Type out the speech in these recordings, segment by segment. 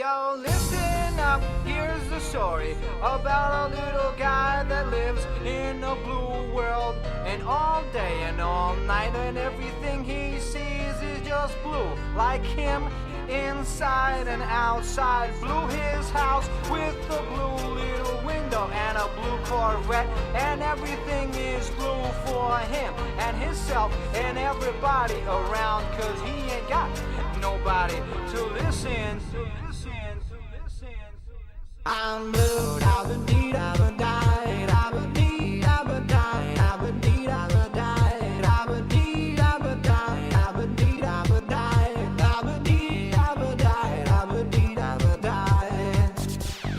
Yo, listen up, here's the story about a little guy that lives in a blue world. And all day and all night and everything he sees is just blue. Like him, inside and outside. Blue his house with a blue little window and a blue Corvette. And everything is blue for him and himself and everybody around. Cause he ain't got nobody to listen. I'm blue, I've been deed, I've been died, I've been deed, I've been died, I've been deed, I've been died, I've been deed, I've been died, I've been deed, I've been died, I've been deed, I've been died, I've been deed, I've been died.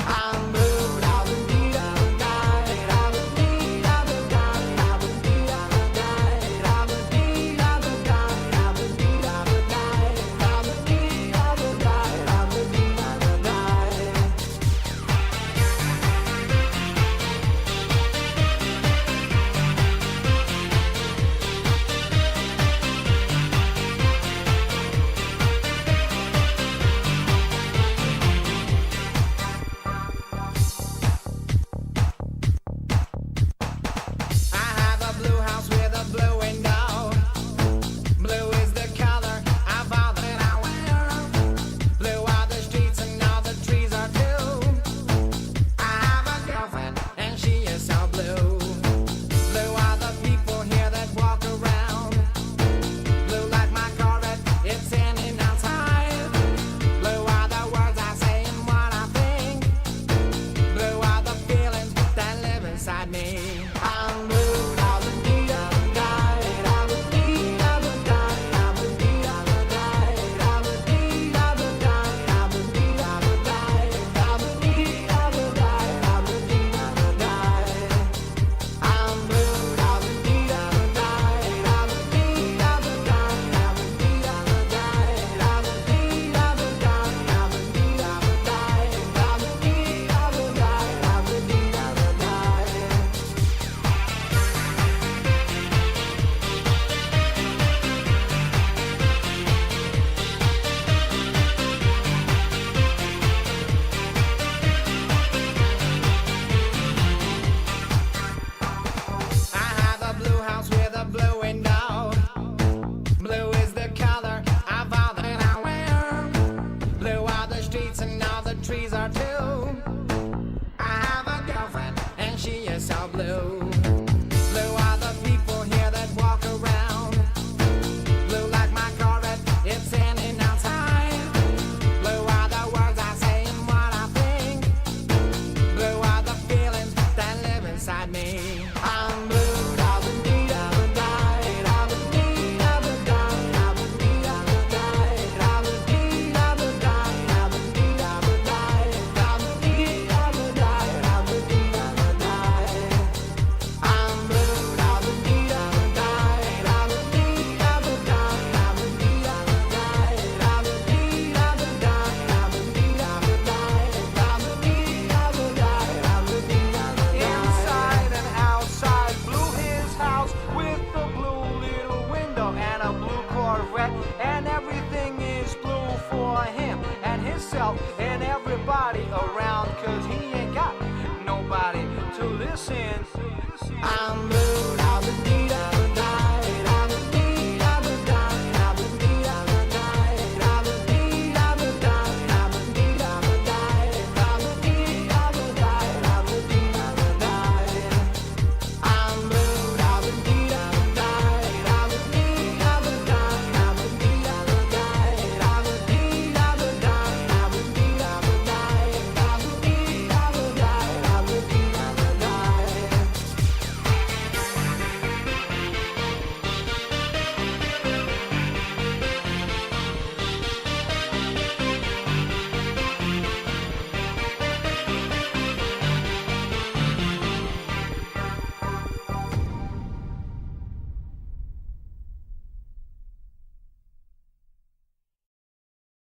I'm blue, I've been deed, I've been died, I've been deed, I've been died, I've been deed, I've been died, I've been deed, I've been died, I've been deed, I've been died, I've been deed, I've been died, I've been deed, I've been died. Trees are too. I have a girlfriend and she is so blue. Blue are the people here that walk around. Blue like my Corvette, it's in and outside. Blue are the words I say and what I think. Blue are the feelings that live inside me.